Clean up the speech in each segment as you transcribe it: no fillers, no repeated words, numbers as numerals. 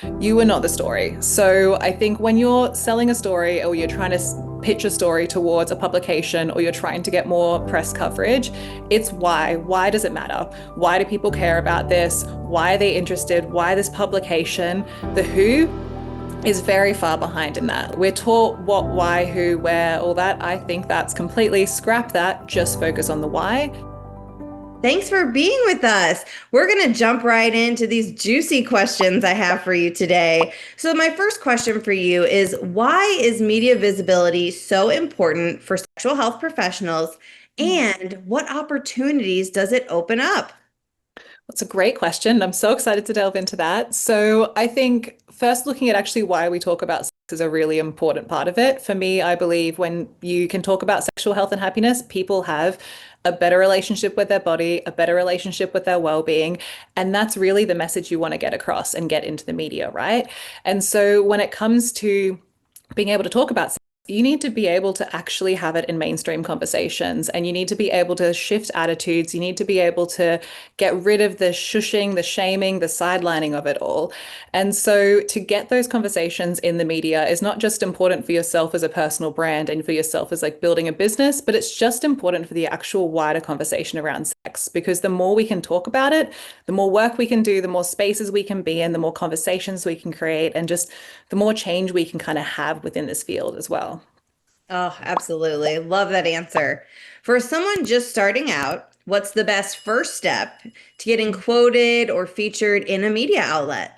You are not the story. So I think when you're selling a story or you're trying to pitch a story towards a publication or you're trying to get more press coverage, it's why. Why does it matter? Why do people care about this? Why are they interested? Why this publication? The who is very far behind in that. We're taught what, why, who, where, all that. I think that's completely scrap that, just focus on the why. Thanks for being with us. We're going to jump right into these juicy questions I have for you today. So, my first question for you is why is media visibility so important for sexual health professionals, and what opportunities does it open up? That's a great question. I'm so excited to delve into that. So, I think first looking at actually why we talk about sex is a really important part of it. For me, I believe when you can talk about sexual health and happiness, people have a better relationship with their body, a better relationship with their well-being, and that's really the message you want to get across and get into the media, right? And so when it comes to being able to talk about sex, you need to be able to actually have it in mainstream conversations, and you need to be able to shift attitudes. You need to be able to get rid of the shushing, the shaming, the sidelining of it all. And so to get those conversations in the media is not just important for yourself as a personal brand and for yourself as like building a business, but it's just important for the actual wider conversation around sex, because the more we can talk about it, the more work we can do, the more spaces we can be in, the more conversations we can create, and just the more change we can kind of have within this field as well. Oh, absolutely. Love that answer. For someone just starting out, what's the best first step to getting quoted or featured in a media outlet?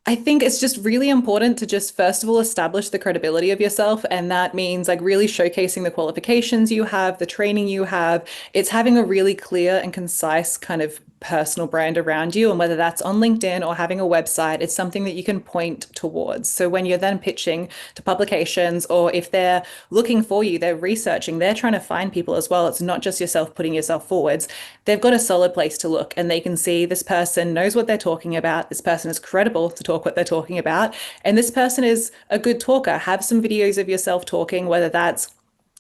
I think it's just really important to just first of all establish the credibility of yourself. And that means like really showcasing the qualifications you have, the training you have. It's having a really clear and concise kind of personal brand around you. And whether that's on LinkedIn or having a website, it's something that you can point towards. So when you're then pitching to publications, or if they're looking for you, they're researching, they're trying to find people as well. It's not just yourself putting yourself forwards. They've got a solid place to look, and they can see this person knows what they're talking about. This person is credible to talk what they're talking about. And this person is a good talker. Have some videos of yourself talking, whether that's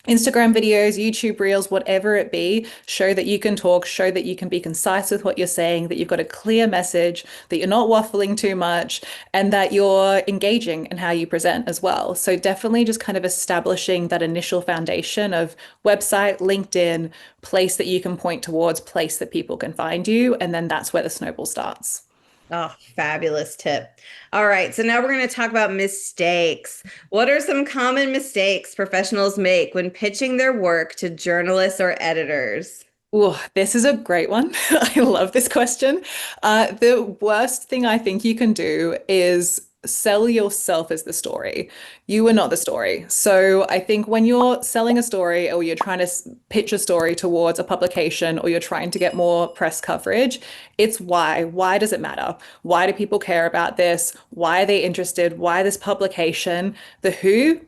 Instagram videos, YouTube reels, whatever it be. Show that you can talk, show that you can be concise with what you're saying, that you've got a clear message, that you're not waffling too much, and that you're engaging in how you present as well. So definitely just kind of establishing that initial foundation of website, LinkedIn, place that you can point towards, place that people can find you, and then that's where the snowball starts. Oh, fabulous tip. All right, so now we're going to talk about mistakes. What are some common mistakes professionals make when pitching their work to journalists or editors? Oh, this is a great one. I love this question. The worst thing I think you can do is sell yourself as the story. You are not the story. So I think when you're selling a story or you're trying to pitch a story towards a publication or you're trying to get more press coverage, it's why. Why does it matter? Why do people care about this? Why are they interested? Why this publication? The who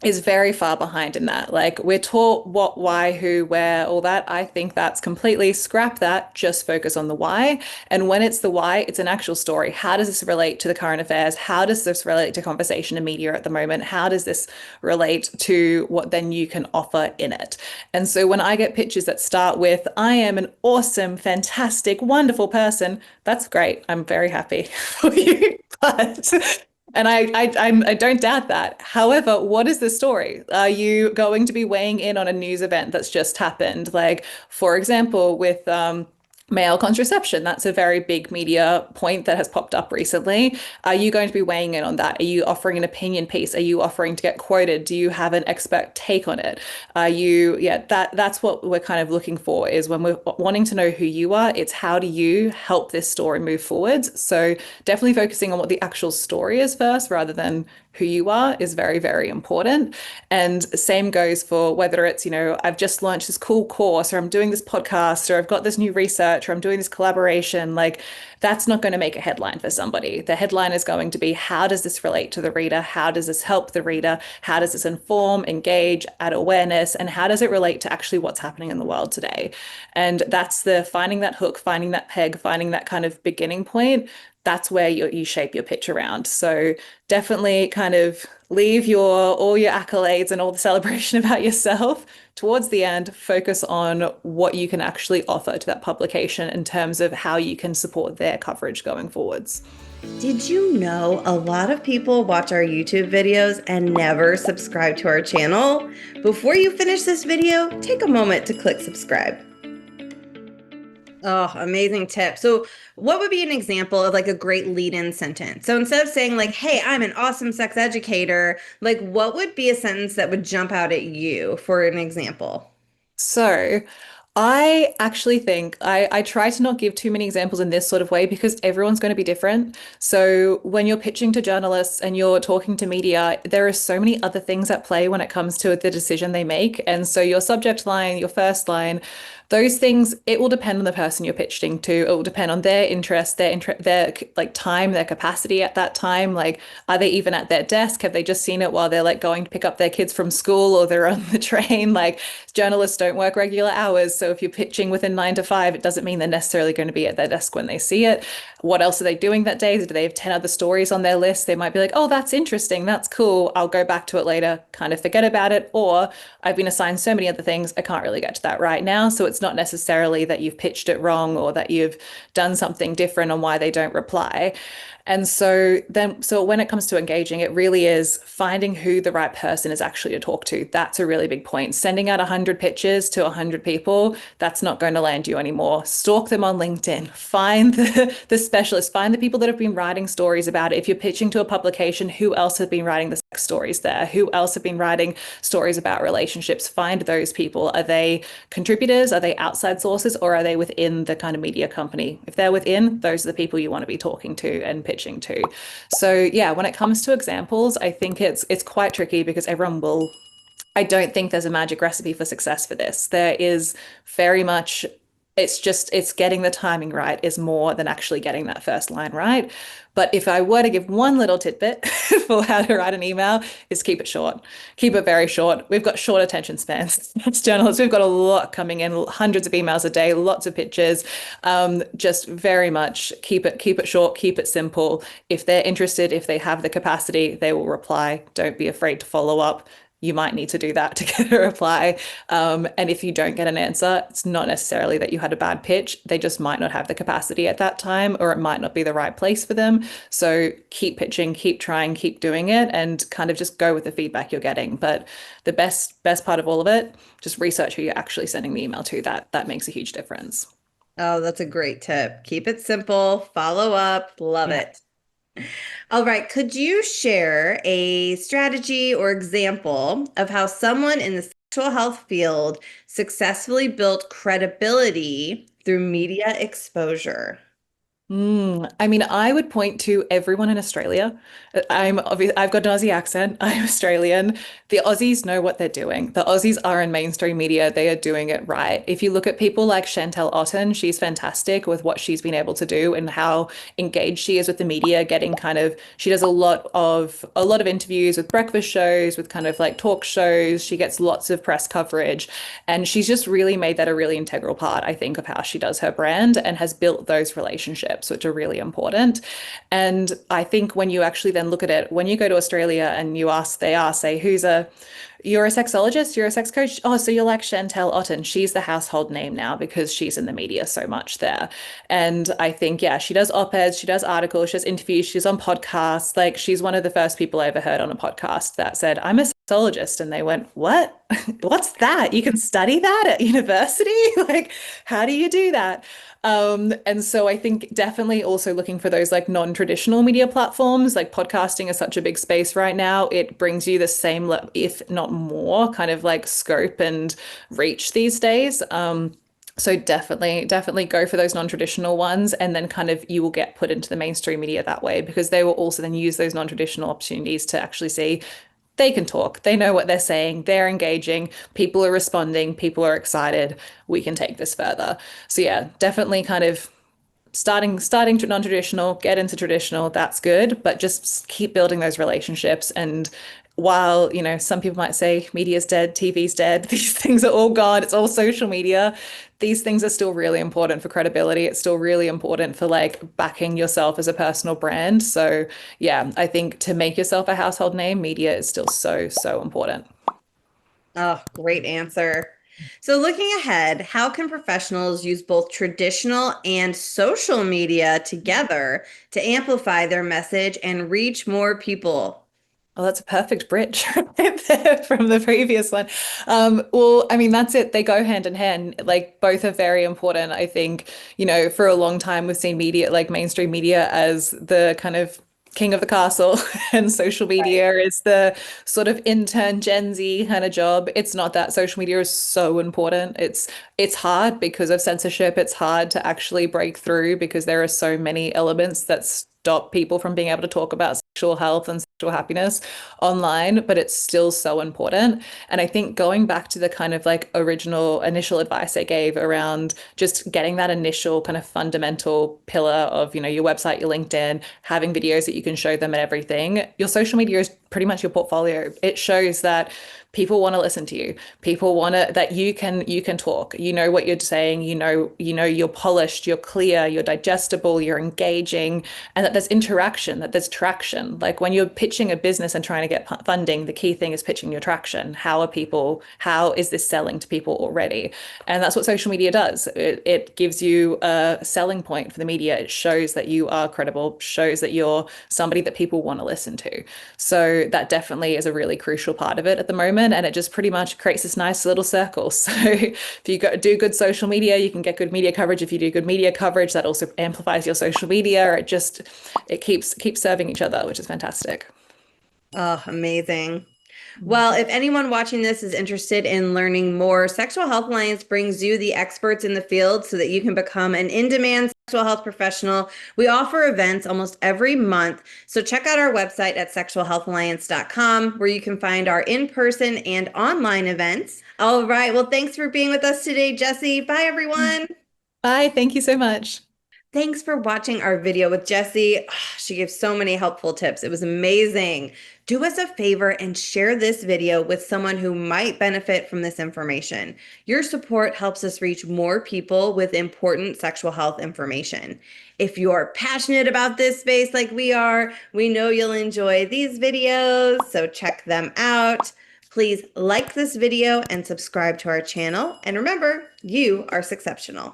is very far behind in that. Like we're taught what, why, who, where, all that. I think that's completely scrap that, just focus on the why. And when it's the why, it's an actual story. How does this relate to the current affairs? How does this relate to conversation in media at the moment? How does this relate to what then you can offer in it? And so when I get pitches that start with, I am an awesome, fantastic, wonderful person, that's great. I'm very happy for you. But and I don't doubt that. However, what is the story? Are you going to be weighing in on a news event that's just happened? Like, for example, with male contraception, that's a very big media point that has popped up recently. Are you going to be weighing in on that? Are you offering an opinion piece? Are you offering to get quoted? Do you have an expert take on it? Are you, yeah, that's what we're kind of looking for is when we're wanting to know who you are, it's how do you help this story move forwards? So definitely focusing on what the actual story is first rather than who you are is very, very important. And same goes for whether it's, I've just launched this cool course or I'm doing this podcast or I've got this new research or I'm doing this collaboration. Like that's not going to make a headline for somebody. The headline is going to be, how does this relate to the reader? How does this help the reader? How does this inform, engage, add awareness? And how does it relate to actually what's happening in the world today? And that's the finding that hook, finding that peg, finding that kind of beginning point. That's where you shape your pitch around. So definitely kind of leave all your accolades and all the celebration about yourself towards the end. Focus on what you can actually offer to that publication in terms of how you can support their coverage going forwards. Did you know a lot of people watch our YouTube videos and never subscribe to our channel? Before you finish this video, take a moment to click subscribe. Oh, amazing tip. So, what would be an example of like a great lead-in sentence? So, instead of saying like, "Hey, I'm an awesome sex educator," like what would be a sentence that would jump out at you for an example? So I actually think I try to not give too many examples in this sort of way because everyone's going to be different. So when you're pitching to journalists and you're talking to media, there are so many other things at play when it comes to the decision they make. And so your subject line, your first line, those things, it will depend on the person you're pitching to. It will depend on their interest, their like time, their capacity at that time. Like, are they even at their desk? Have they just seen it while they're like going to pick up their kids from school or they're on the train? Like, journalists don't work regular hours. So if you're pitching within 9 to 5, it doesn't mean they're necessarily going to be at their desk when they see it. What else are they doing that day? Do they have 10 other stories on their list? They might be like, oh, that's interesting. That's cool. I'll go back to it later, kind of forget about it. Or I've been assigned so many other things, I can't really get to that right now. So it's not necessarily that you've pitched it wrong or that you've done something different on why they don't reply. And so when it comes to engaging, it really is finding who the right person is actually to talk to. That's a really big point. Sending out 100 pitches to 100 people, that's not going to land you anymore. Stalk them on LinkedIn. Find the specialists, find the people that have been writing stories about it. If you're pitching to a publication, who else has been writing the sex stories there? Who else have been writing stories about relationships? Find those people. Are they contributors? Are they outside sources? Or are they within the kind of media company? If they're within, those are the people you want to be talking to and pitching to. So yeah, when it comes to examples, I think it's quite tricky because everyone will. I don't think there's a magic recipe for success for this. There is very much, it's getting the timing right is more than actually getting that first line right. But if I were to give one little tidbit for how to write an email, is keep it short. Keep it very short. We've got short attention spans as journalists. We've got a lot coming in, hundreds of emails a day, lots of pictures. Just very much keep it short, keep it simple. If they're interested, if they have the capacity, they will reply. Don't be afraid to follow up. You might need to do that to get a reply. And if you don't get an answer, it's not necessarily that you had a bad pitch. They just might not have the capacity at that time, or it might not be the right place for them. So keep pitching, keep trying, keep doing it, and kind of just go with the feedback you're getting. But the best part of all of it, just research who you're actually sending the email to. That makes a huge difference. Oh, that's a great tip. Keep it simple, follow up, love Yeah. it. All right, could you share a strategy or example of how someone in the sexual health field successfully built credibility through media exposure? I mean, I would point to everyone in Australia. I've got an Aussie accent. I'm Australian. The Aussies know what they're doing. The Aussies are in mainstream media. They are doing it right. If you look at people like Chantel Otten, she's fantastic with what she's been able to do and how engaged she is with the media, getting kind of, she does a lot of interviews with breakfast shows, with kind of like talk shows. She gets lots of press coverage. And she's just really made that a really integral part, I think, of how she does her brand and has built those relationships, which are really important. And I think when you actually then look at it, when you go to Australia and say, you're a sexologist, you're a sex coach. Oh, so you're like Chantel Otten. She's the household name now because she's in the media so much there. And I think, yeah, she does op-eds, she does articles, she does interviews, she's on podcasts. Like she's one of the first people I ever heard on a podcast that said, I'm a sexologist. And they went, what? What's that? You can study that at university? Like, how do you do that? And so I think definitely also looking for those like non-traditional media platforms, like podcasting is such a big space right now. It brings you the same, if not more, kind of like scope and reach these days. So definitely go for those non-traditional ones, and then kind of you will get put into the mainstream media that way because they will also then use those non-traditional opportunities to actually see they can talk, they know what they're saying, they're engaging, people are responding, people are excited, we can take this further. So yeah, definitely kind of starting non-traditional, get into traditional, that's good, but just keep building those relationships. And while, some people might say media's dead, TV's dead, these things are all gone, it's all social media. These things are still really important for credibility. It's still really important for like backing yourself as a personal brand. So yeah, I think to make yourself a household name, media is still so, so important. Oh, great answer. So looking ahead, how can professionals use both traditional and social media together to amplify their message and reach more people? Oh, that's a perfect bridge right there from the previous one. Well, I mean, that's it. They go hand in hand. Like both are very important. I think, for a long time we've seen media, like mainstream media, as the kind of king of the castle, and social media is the sort of intern Gen Z kind of job. It's not that. Social media is so important. It's hard because of censorship. It's hard to actually break through because there are so many elements that stop people from being able to talk about sexual health and sexual happiness online, but it's still so important. And I think going back to the kind of like original initial advice I gave around just getting that initial kind of fundamental pillar of, your website, your LinkedIn, having videos that you can show them and everything, your social media is pretty much your portfolio. It shows that people want to listen to you. People want to that you can talk. You know what you're saying, you're polished, you're clear, you're digestible, you're engaging, and that there's interaction, that there's traction. Like when you're pitching a business and trying to get funding, the key thing is pitching your traction. How is this selling to people already? And that's what social media does. It gives you a selling point for the media. It shows that you are credible, shows that you're somebody that people want to listen to. So that definitely is a really crucial part of it at the moment. And it just pretty much creates this nice little circle. So if you do good social media, you can get good media coverage. If you do good media coverage, that also amplifies your social media. It keeps serving each other, which is fantastic. Oh, amazing. Well, if anyone watching this is interested in learning more, Sexual Health Alliance brings you the experts in the field so that you can become an in-demand sexual health professional. We offer events almost every month. So check out our website at sexualhealthalliance.com, where you can find our in-person and online events. All right. Well, thanks for being with us today, Jessie. Bye, everyone. Bye. Thank you so much. Thanks for watching our video with Jessie. She gave so many helpful tips. It was amazing. Do us a favor and share this video with someone who might benefit from this information. Your support helps us reach more people with important sexual health information. If you're passionate about this space like we are, we know you'll enjoy these videos, so check them out. Please like this video and subscribe to our channel. And remember, you are exceptional.